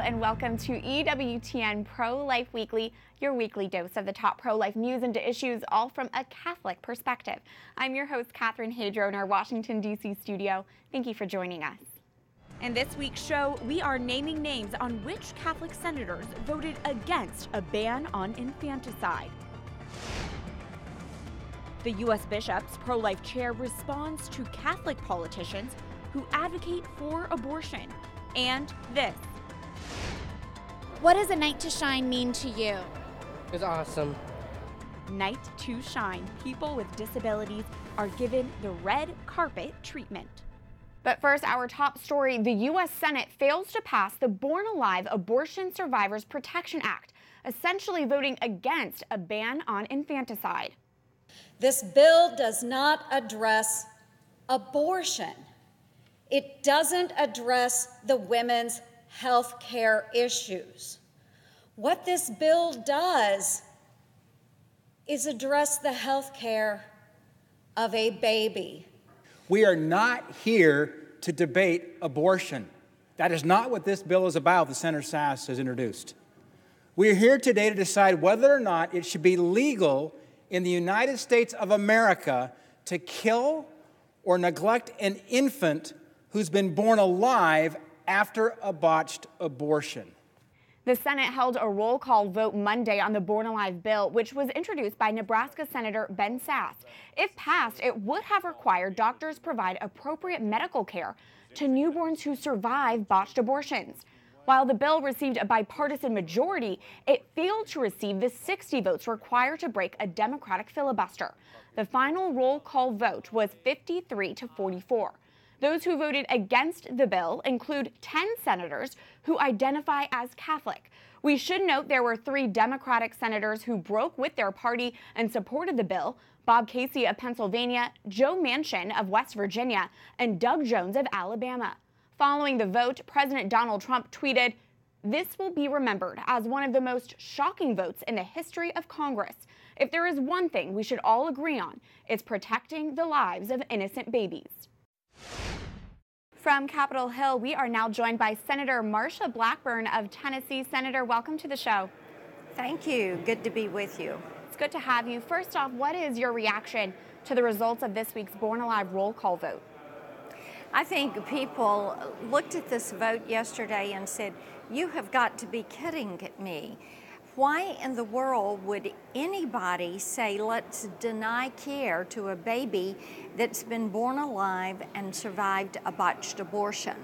and welcome to EWTN Pro-Life Weekly, your weekly dose of the top pro-life news and issues, all from a Catholic perspective. I'm your host, Kathryn Hydro, in our Washington, D.C. studio. Thank you for joining us. In this week's show, we are naming names on which Catholic senators voted against a ban on infanticide. The U.S. Bishop's pro-life chair responds to Catholic politicians who advocate for abortion. And this. What does a night to shine mean to you? It's awesome. Night to shine. People with disabilities are given the red carpet treatment. But first, our top story. The U.S. Senate fails to pass the Born Alive Abortion Survivors Protection Act, essentially voting against a ban on infanticide. This bill does not address abortion. It doesn't address the women's health care issues. What this bill does is address the health care of a baby. We are not here to debate abortion. That is not what this bill is about, the Senator Sass has introduced. We are here today to decide whether or not it should be legal in the United States of America to kill or neglect an infant who's been born alive after a botched abortion. The Senate held a roll call vote Monday on the Born Alive bill, which was introduced by Nebraska Senator Ben Sasse. If passed, it would have required doctors provide appropriate medical care to newborns who survive botched abortions. While the bill received a bipartisan majority, it failed to receive the 60 votes required to break a Democratic filibuster. The final roll call vote was 53 to 44. Those who voted against the bill include 10 senators who identify as Catholic. We should note there were 3 Democratic senators who broke with their party and supported the bill: Bob Casey of Pennsylvania, Joe Manchin of West Virginia, and Doug Jones of Alabama. Following the vote, President Donald Trump tweeted, "This will be remembered as one of the most shocking votes in the history of Congress. If there is one thing we should all agree on, it's protecting the lives of innocent babies." From Capitol Hill, we are now joined by Senator Marsha Blackburn of Tennessee. Senator, welcome to the show. Thank you. Good to be with you. It's good to have you. First off, what is your reaction to the results of this week's Born Alive roll call vote? I think people looked at this vote yesterday and said, "You have got to be kidding me. Why in the world would anybody say let's deny care to a baby that's been born alive and survived a botched abortion?"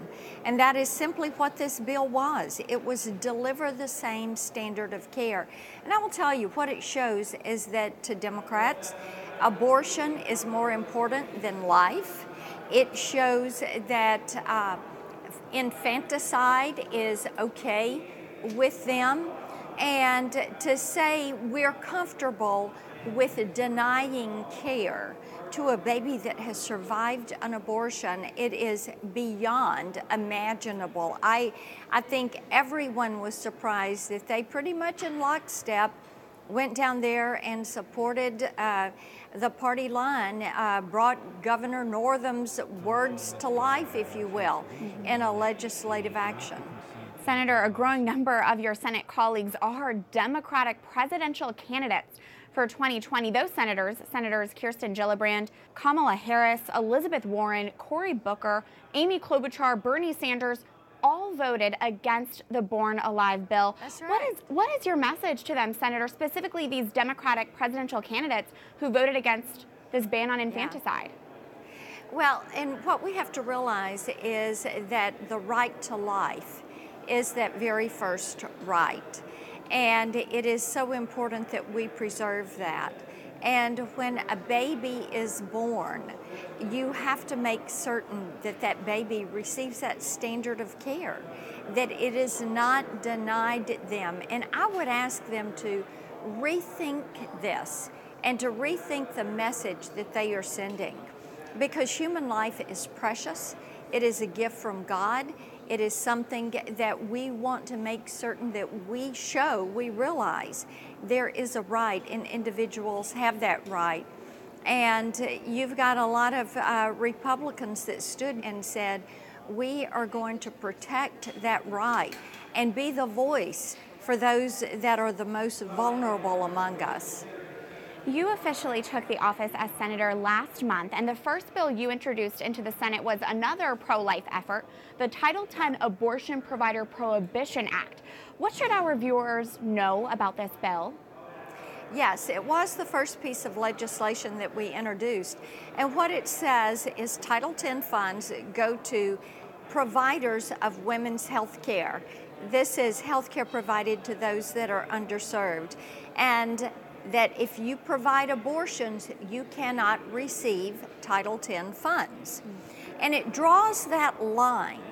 And that is simply what this bill was. It was deliver the same standard of care. And I will tell you what it shows is that to Democrats, abortion is more important than life. It shows that infanticide is okay with them. And to say we're comfortable with denying care to a baby that has survived an abortion, it is beyond imaginable. I think everyone was surprised that they pretty much in lockstep went down there and supported the party line, brought Governor Northam's words to life, if you will, in a legislative action. Senator, a growing number of your Senate colleagues are Democratic presidential candidates for 2020. Those senators Kirsten Gillibrand, Kamala Harris, Elizabeth Warren, Cory Booker, Amy Klobuchar, Bernie Sanders, all voted against the Born Alive bill. That's right. What is your message to them, Senator, specifically these Democratic presidential candidates who voted against this ban on infanticide? Well, and what we have to realize is that the right to life is that very first right. And it is so important that we preserve that. And when a baby is born, you have to make certain that that baby receives that standard of care, that it is not denied them. And I would ask them to rethink this and to rethink the message that they are sending, because human life is precious. It is a gift from God. It is something that we want to make certain that we realize there is a right and individuals have that right. And you've got a lot of Republicans that stood and said, we are going to protect that right and be the voice for those that are the most vulnerable among us. You officially took the office as senator last month, and the first bill you introduced into the Senate was another pro-life effort, the Title X Abortion Provider Prohibition Act. What should our viewers know about this bill? Yes, it was the first piece of legislation that we introduced, and what it says is Title X funds go to providers of women's health care. This is health care provided to those that are underserved, and that if you provide abortions, you cannot receive Title X funds. And it draws that line,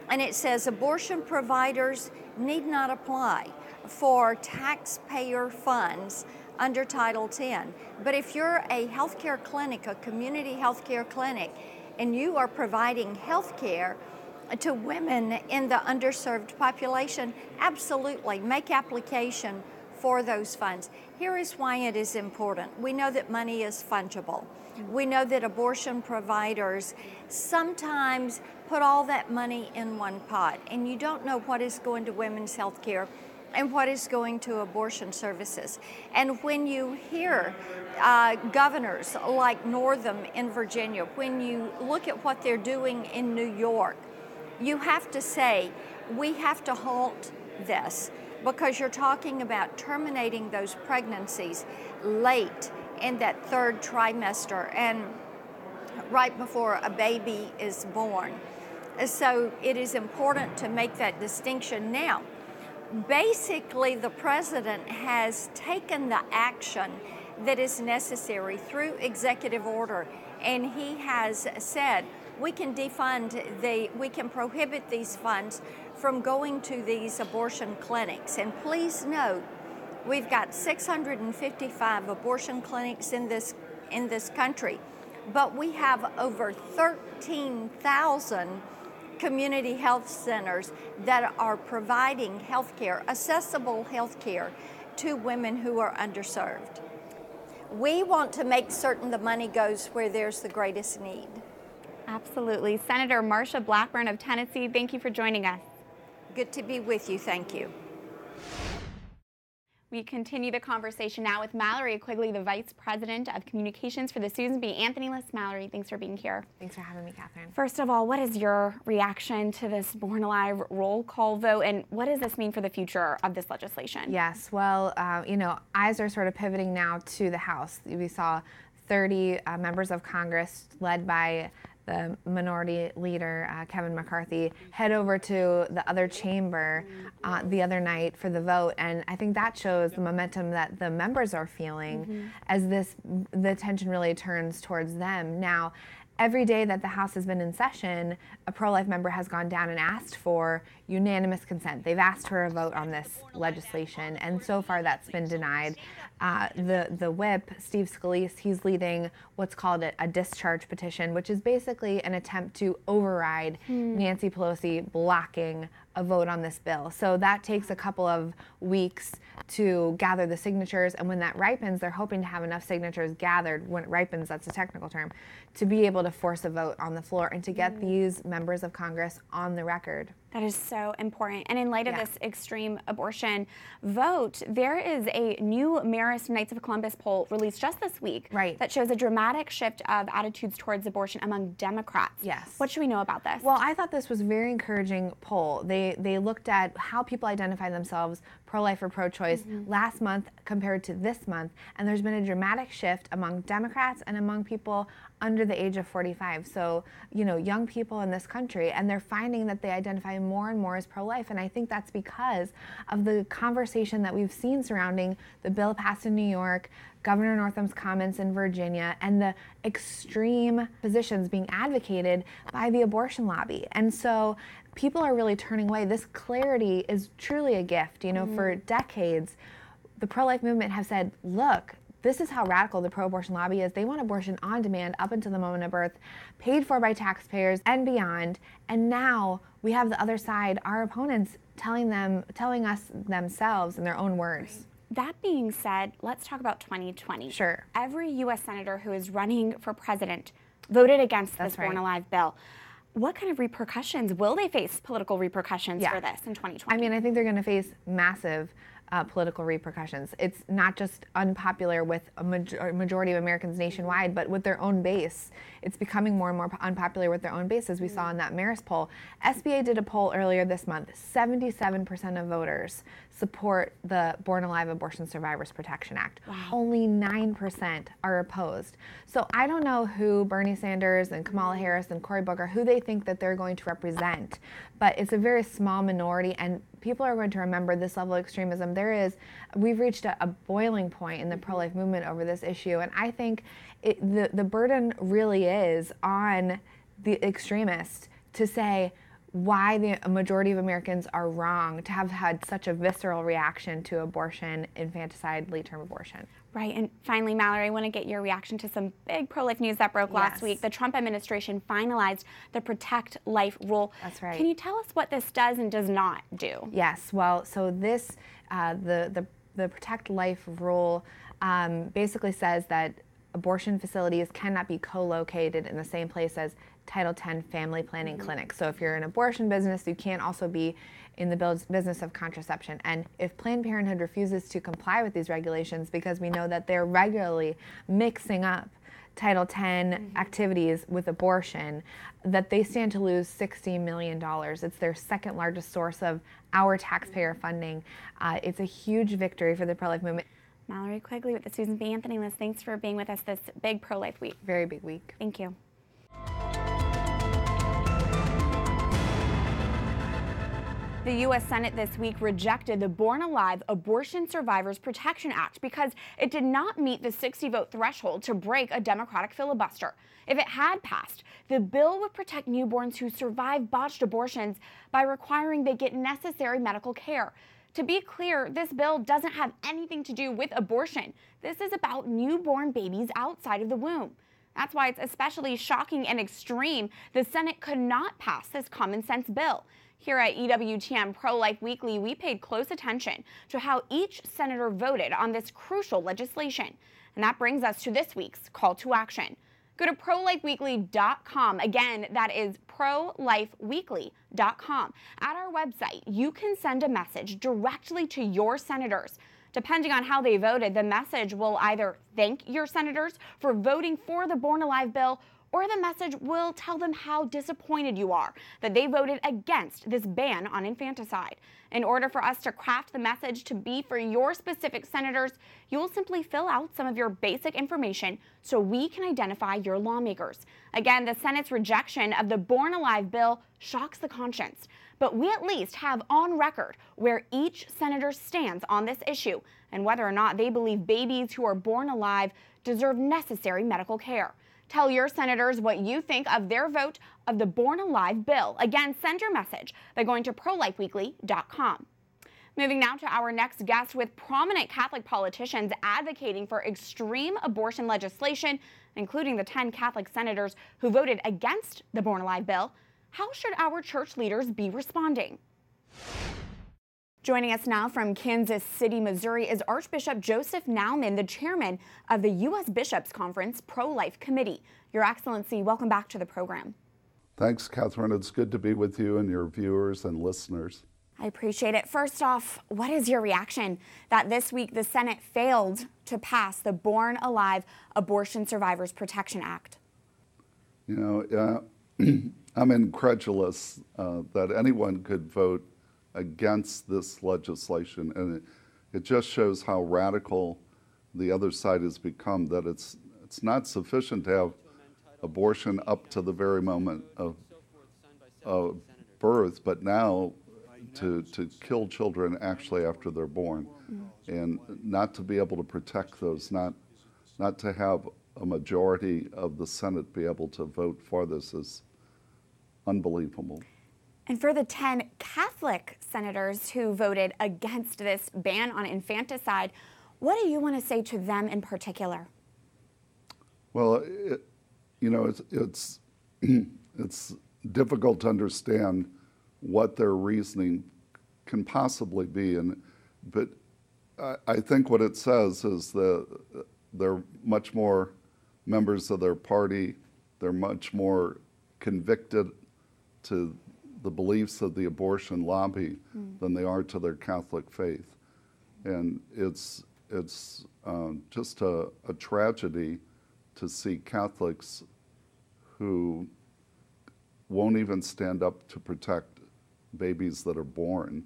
and it says abortion providers need not apply for taxpayer funds under Title X. But if you're a healthcare clinic, a community healthcare clinic, and you are providing health care to women in the underserved population, absolutely make application for those funds. Here is why it is important. We know that money is fungible. We know that abortion providers sometimes put all that money in one pot, and you don't know what is going to women's health care and what is going to abortion services. And when you hear governors like Northam in Virginia, when you look at what they're doing in New York, you have to say, we have to halt this, because you're talking about terminating those pregnancies late in that third trimester and right before a baby is born. So it is important to make that distinction now. Basically, the president has taken the action that is necessary through executive order, and he has said we can we can prohibit these funds from going to these abortion clinics. And please note, we've got 655 abortion clinics in this country, but we have over 13,000 community health centers that are providing health care, accessible health care to women who are underserved. We want to make certain the money goes where there's the greatest need. Absolutely. Senator Marsha Blackburn of Tennessee, thank you for joining us. Good to be with you. Thank you. We continue the conversation now with Mallory Quigley, the Vice President of Communications for the Susan B. Anthony List. Mallory, thanks for being here. Thanks for having me, Kathryn. First of all, what is your reaction to this Born Alive roll call vote, and what does this mean for the future of this legislation? Yes, well, eyes are sort of pivoting now to the House. We saw 30 members of Congress led by the minority leader, Kevin McCarthy, head over to the other chamber the other night for the vote. And I think that shows the momentum that the members are feeling as the attention really turns towards them. Now, every day that the House has been in session, a pro-life member has gone down and asked for unanimous consent. They've asked for a vote on this legislation, and so far that's been denied. The whip, Steve Scalise, he's leading what's called a discharge petition, which is basically an attempt to override Nancy Pelosi blocking a vote on this bill. So that takes a couple of weeks to gather the signatures, and when that ripens, they're hoping to have enough signatures gathered, when it ripens, that's a technical term, to be able to force a vote on the floor and to get these members of Congress on the record. That is so important. And in light of this extreme abortion vote, there is a new Marist Knights of Columbus poll released just this week that shows a dramatic shift of attitudes towards abortion among Democrats. Yes. What should we know about this? Well, I thought this was a very encouraging poll. They looked at how people identify themselves, pro-life or pro-choice, last month compared to this month, and there's been a dramatic shift among Democrats and among people under the age of 45. So, young people in this country, and they're finding that they identify more and more as pro-life. And I think that's because of the conversation that we've seen surrounding the bill passed in New York, Governor Northam's comments in Virginia, and the extreme positions being advocated by the abortion lobby. And so people are really turning away. This clarity is truly a gift. For decades, the pro-life movement have said, look, this is how radical the pro-abortion lobby is. They want abortion on demand up until the moment of birth, paid for by taxpayers and beyond. And now we have the other side, our opponents, telling us themselves in their own words. That being said, let's talk about 2020. Sure. Every U.S. senator who is running for president voted against this Born Alive bill. what kind of repercussions will they face? Political repercussions for this in 2020? I mean, I think they're going to face massive political repercussions. It's not just unpopular with a majority of Americans nationwide, but with their own base. It's becoming more and more unpopular with their own base, as we saw in that Marist poll. SBA did a poll earlier this month. 77% of voters support the Born Alive Abortion Survivors Protection Act. Wow. Only 9% are opposed. So I don't know who Bernie Sanders and Kamala Harris and Cory Booker, who they think that they're going to represent, but it's a very small minority, and people are going to remember this level of extremism. We've reached a boiling point in the pro-life movement over this issue, and I think the burden really is on the extremists to say why the majority of Americans are wrong to have had such a visceral reaction to abortion, infanticide, late-term abortion. Right, and finally, Mallory, I want to get your reaction to some big pro-life news that broke last week. The Trump administration finalized the Protect Life rule. That's right. Can you tell us what this does and does not do? Yes, well, so this, the Protect Life rule basically says that abortion facilities cannot be co-located in the same place as Title X family planning clinics. So if you're an abortion business, you can't also be in the business of contraception. And if Planned Parenthood refuses to comply with these regulations, because we know that they're regularly mixing up Title X activities with abortion, that they stand to lose $60 million. It's their second largest source of our taxpayer funding. It's a huge victory for the pro-life movement. Mallory Quigley with the Susan B. Anthony list. Thanks for being with us this big pro-life week. Very big week. Thank you. The U.S. Senate this week rejected the Born Alive Abortion Survivors Protection Act because it did not meet the 60-vote threshold to break a Democratic filibuster. If it had passed, the bill would protect newborns who survive botched abortions by requiring they get necessary medical care. To be clear, this bill doesn't have anything to do with abortion. This is about newborn babies outside of the womb. That's why it's especially shocking and extreme the Senate could not pass this common sense bill. Here at EWTN Pro-Life Weekly, we paid close attention to how each senator voted on this crucial legislation. And that brings us to this week's call to action. Go to ProLifeWeekly.com. Again, that is ProLifeWeekly.com. At our website, you can send a message directly to your senators. Depending on how they voted, the message will either thank your senators for voting for the Born Alive bill, or the message will tell them how disappointed you are that they voted against this ban on infanticide. In order for us to craft the message to be for your specific senators, you will simply fill out some of your basic information so we can identify your lawmakers. Again, the Senate's rejection of the Born Alive bill shocks the conscience, but we at least have on record where each senator stands on this issue and whether or not they believe babies who are born alive deserve necessary medical care. Tell your senators what you think of their vote of the Born Alive bill. Again, send your message by going to ProLifeWeekly.com. Moving now to our next guest, with prominent Catholic politicians advocating for extreme abortion legislation, including the 10 Catholic senators who voted against the Born Alive bill. How should our church leaders be responding? Joining us now from Kansas City, Missouri, is Archbishop Joseph Naumann, the chairman of the U.S. Bishops' Conference Pro-Life Committee. Your Excellency, welcome back to the program. Thanks, Kathryn. It's good to be with you and your viewers and listeners. I appreciate it. First off, what is your reaction that this week the Senate failed to pass the Born Alive Abortion Survivors Protection Act? You know, I'm incredulous that anyone could vote against this legislation, and it just shows how radical the other side has become, that it's not sufficient to have abortion up to the very moment of birth, but now to kill children actually after they're born, and not to be able to protect those, not to have a majority of the Senate be able to vote for this is unbelievable. And for the 10 Catholic senators who voted against this ban on infanticide, what do you want to say to them in particular? Well, it's difficult to understand what their reasoning can possibly be, but I think what it says is that they're much more members of their party, they're much more convicted to the beliefs of the abortion lobby than they are to their Catholic faith. And it's just a tragedy to see Catholics who won't even stand up to protect babies that are born,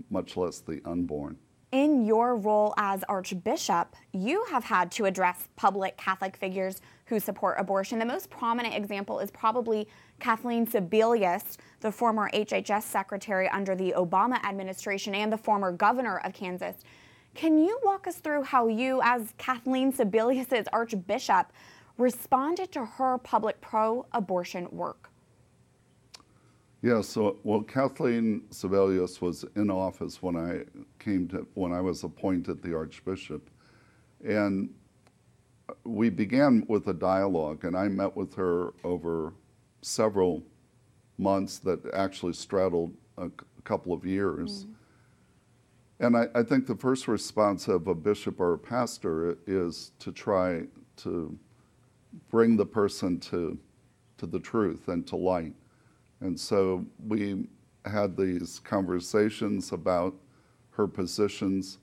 much less the unborn. In your role as Archbishop, you have had to address public Catholic figures who support abortion. The most prominent example is probably Kathleen Sebelius, the former HHS secretary under the Obama administration and the former governor of Kansas. Can you walk us through how you, as Kathleen Sebelius's Archbishop, responded to her public pro-abortion work? Yeah, so, well, Kathleen Sebelius was in office when I was appointed the Archbishop. And we began with a dialogue, and I met with her over several months that actually straddled a couple of years. And I think the first response of a bishop or a pastor is to try to bring the person to the truth and to light. And so we had these conversations about her positions.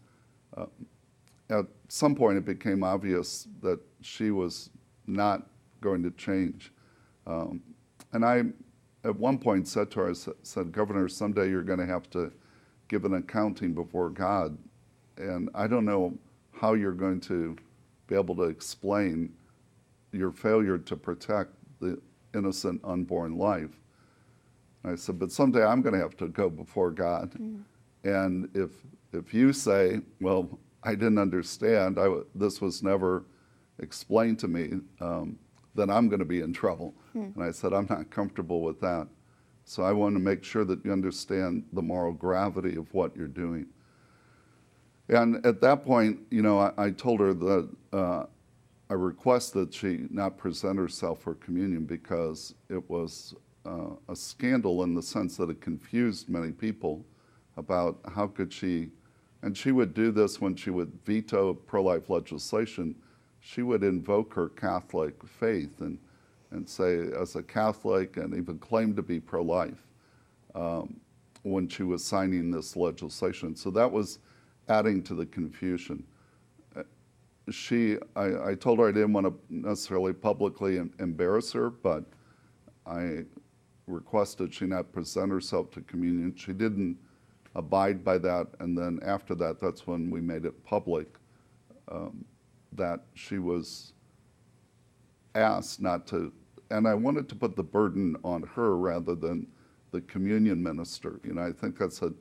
At some point, it became obvious that she was not going to change. And I, at one point, said to her, I said, Governor, someday you're going to have to give an accounting before God. And I don't know how you're going to be able to explain your failure to protect the innocent unborn life. I said, but someday I'm going to have to go before God. And if you say, well, I didn't understand, this was never explained to me, then I'm going to be in trouble. And I said, I'm not comfortable with that. So I want to make sure that you understand the moral gravity of what you're doing. And at that point, you know, I told her that I requested she not present herself for communion because it was a scandal in the sense that it confused many people about how could she, and she would do this when she would veto pro-life legislation, she would invoke her Catholic faith and say, as a Catholic, and even claim to be pro-life when she was signing this legislation. So that was adding to the confusion. I told her I didn't want to necessarily publicly embarrass her, but I requested she not present herself to communion. She didn't abide by that, and then after that, that's when we made it public that she was asked not to, and I wanted to put the burden on her rather than the communion minister. You know, I think that's a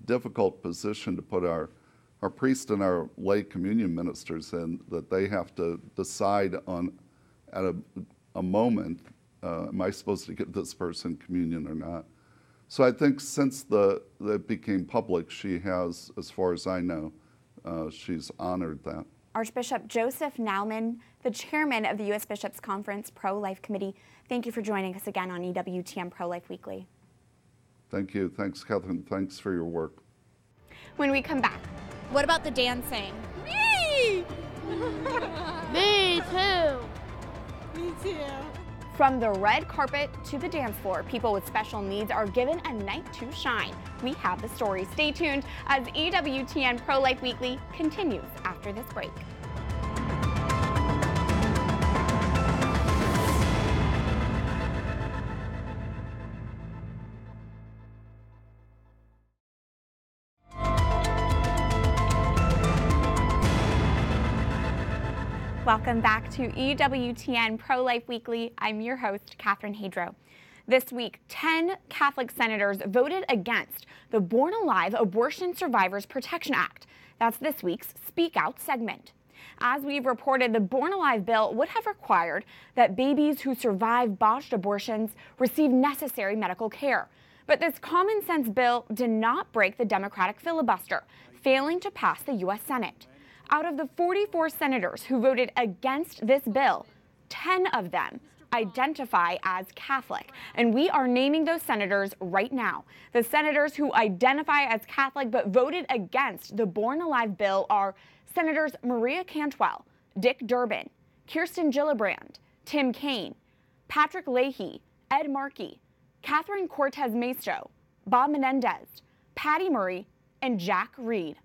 difficult position to put our priests and our lay communion ministers in, that they have to decide on, at a moment, am I supposed to give this person communion or not? So I think since it became public, she has, as far as I know, she's honored that. Archbishop Joseph Naumann, the chairman of the U.S. Bishops' Conference Pro-Life Committee, thank you for joining us again on EWTN Pro-Life Weekly. Thank you. Thanks, Kathryn. Thanks for your work. When we come back. What about the dancing? Me! Me too. Me too. From the red carpet to the dance floor, people with special needs are given a night to shine. We have the story. Stay tuned as EWTN Pro-Life Weekly continues after this break. Welcome back to EWTN Pro-Life Weekly. I'm your host, Kathryn Hydro. This week, 10 Catholic senators voted against the Born Alive Abortion Survivors Protection Act. That's this week's Speak Out segment. As we've reported, the Born Alive bill would have required that babies who survive botched abortions receive necessary medical care. But this common sense bill did not break the Democratic filibuster, failing to pass the U.S. Senate. Out of the 44 senators who voted against this bill, 10 of them identify as Catholic. And we are naming those senators right now. The senators who identify as Catholic but voted against the Born Alive bill are Senators Maria Cantwell, Dick Durbin, Kirsten Gillibrand, Tim Kaine, Patrick Leahy, Ed Markey, Catherine Cortez Masto, Bob Menendez, Patty Murray, and Jack Reed.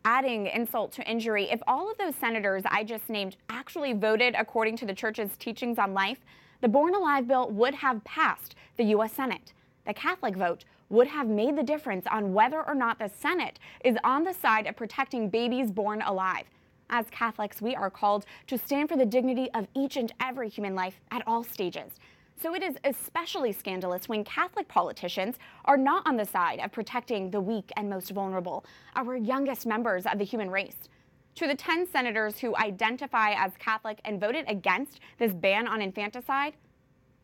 Adding insult to injury, if all of those senators I just named actually voted according to the church's teachings on life, the Born Alive bill would have passed the U.S. Senate. The Catholic vote would have made the difference on whether or not the Senate is on the side of protecting babies born alive. As Catholics, we are called to stand for the dignity of each and every human life at all stages. So it is especially scandalous when Catholic politicians are not on the side of protecting the weak and most vulnerable, our youngest members of the human race. To the 10 senators who identify as Catholic and voted against this ban on infanticide,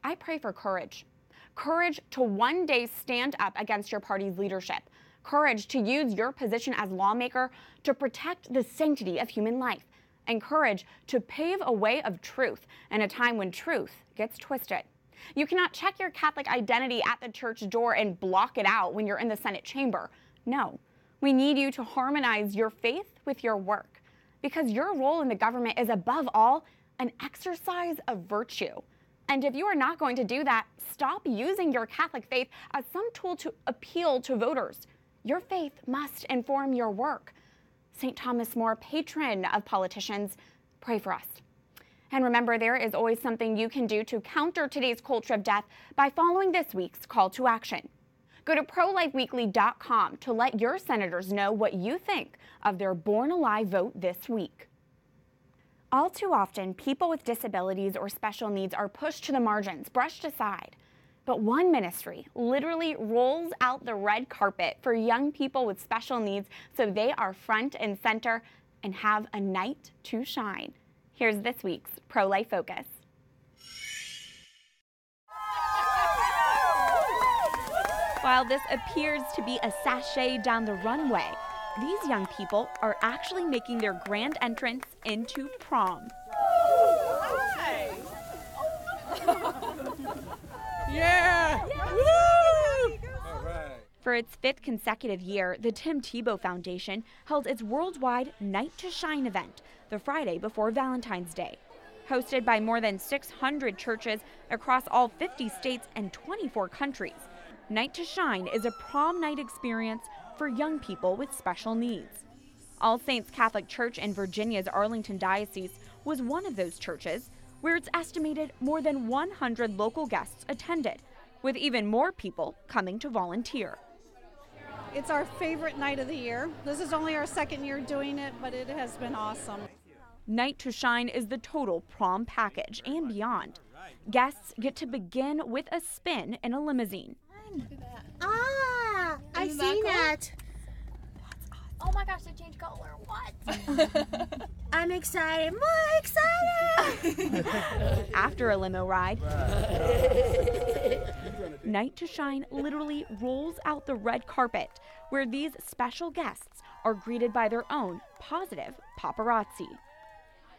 I pray for courage. Courage to one day stand up against your party's leadership. Courage to use your position as lawmaker to protect the sanctity of human life. And courage to pave a way of truth in a time when truth gets twisted. You cannot check your Catholic identity at the church door and block it out when you're in the Senate chamber. No, we need you to harmonize your faith with your work, because your role in the government is above all an exercise of virtue. And if you are not going to do that, stop using your Catholic faith as some tool to appeal to voters. Your faith must inform your work. St. Thomas More, patron of politicians, pray for us. And remember, there is always something you can do to counter today's culture of death by following this week's call to action. Go to ProLifeWeekly.com to let your senators know what you think of their Born Alive vote this week. All too often, people with disabilities or special needs are pushed to the margins, brushed aside. But one ministry literally rolls out the red carpet for young people with special needs so they are front and center and have a night to shine. Here's this week's ProLife Focus. While this appears to be a sashay down the runway, these young people are actually making their grand entrance into prom. Hi. Yeah! Woo! All right. For its 5th consecutive year, the Tim Tebow Foundation held its worldwide Night to Shine event the Friday before Valentine's Day. Hosted by more than 600 churches across all 50 states and 24 countries, Night to Shine is a prom night experience for young people with special needs. All Saints Catholic Church in Virginia's Arlington Diocese was one of those churches, where it's estimated more than 100 local guests attended, with even more people coming to volunteer. It's our favorite night of the year. This is only our 2nd year doing it, but it has been awesome. Night to Shine is the total prom package and beyond. Guests get to begin with a spin in a limousine. Ah, I seen that. That's awesome. Oh my gosh, they changed color. What? I'm excited. More excited. After a limo ride, Night to Shine literally rolls out the red carpet, where these special guests are greeted by their own positive paparazzi.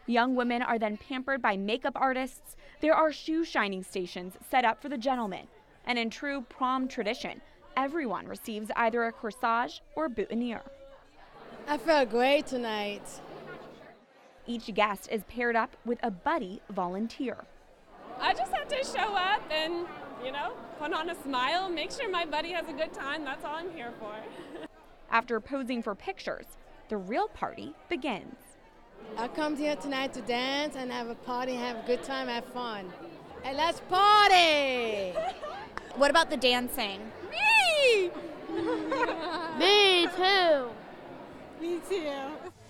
Young women are then pampered by makeup artists. There are shoe shining stations set up for the gentlemen. And in true prom tradition, everyone receives either a corsage or boutonniere. I felt great tonight. Each guest is paired up with a buddy volunteer. I just have to show up and, put on a smile, make sure my buddy has a good time. That's all I'm here for. After posing for pictures, the real party begins. I come here tonight to dance and have a party, have a good time, have fun. And let's party! What about the dancing? Me! Me too. Me too.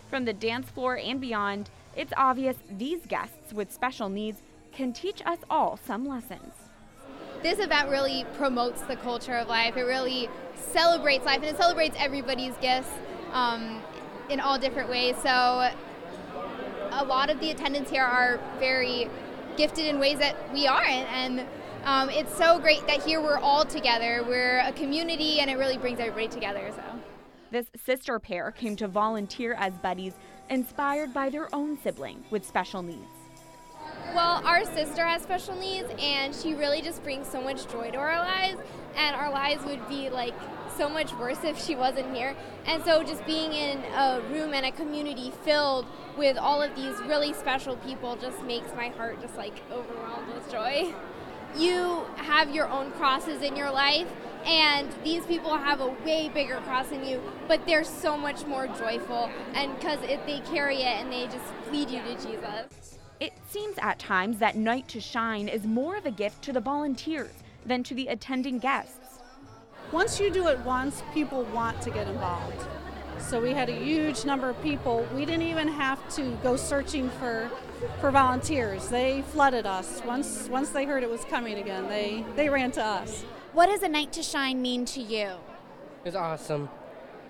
From the dance floor and beyond, it's obvious these guests with special needs can teach us all some lessons. This event really promotes the culture of life. It really celebrates life, and it celebrates everybody's gifts in all different ways. So a lot of the attendants here are very gifted in ways that we aren't, and it's so great that here we're all together. We're a community, and it really brings everybody together. So this sister pair came to volunteer as buddies, inspired by their own sibling with special needs. Well, our sister has special needs, and she really just brings so much joy to our lives, and our lives would be so much worse if she wasn't here. And so just being in a room and a community filled with all of these really special people just makes my heart just overwhelmed with joy. you have your own crosses in your life, and these people have a way bigger cross than you, but they're so much more joyful, and because they carry it and they just lead you to Jesus. It seems at times that Night to Shine is more of a gift to the volunteers than to the attending guests. Once you do it once, people want to get involved. So we had a huge number of people. We didn't even have to go searching for volunteers. They flooded us. Once they heard it was coming again, they ran to us. What does a Night to Shine mean to you? It's awesome.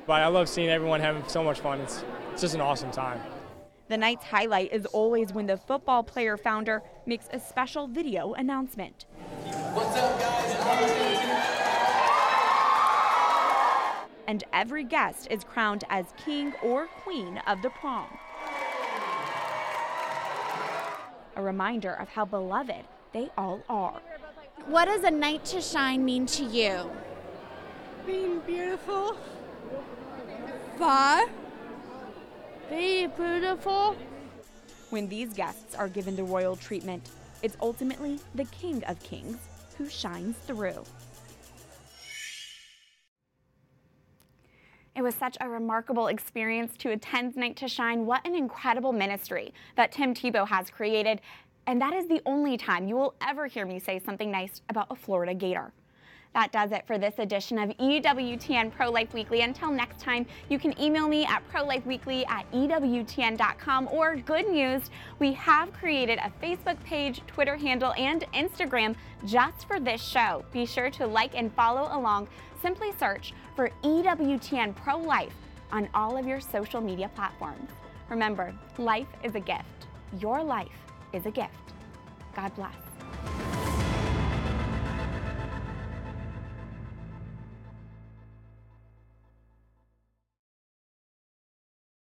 But I love seeing everyone having so much fun. It's just an awesome time. The night's highlight is always when the football player founder makes a special video announcement. What's up, guys? And every guest is crowned as king or queen of the prom. A reminder of how beloved they all are. What does a Night to Shine mean to you? Being beautiful. Fun. Be beautiful. When these guests are given the royal treatment, it's ultimately the King of Kings who shines through. It was such a remarkable experience to attend Night to Shine. What an incredible ministry that Tim Tebow has created. And that is the only time you will ever hear me say something nice about a Florida Gator. That does it for this edition of EWTN Pro-Life Weekly. Until next time, you can email me at prolifeweekly@ewtn.com. Or good news, we have created a Facebook page, Twitter handle, and Instagram just for this show. Be sure to like and follow along. Simply search for EWTN Pro-Life on all of your social media platforms. Remember, life is a gift. Your life is a gift. God bless.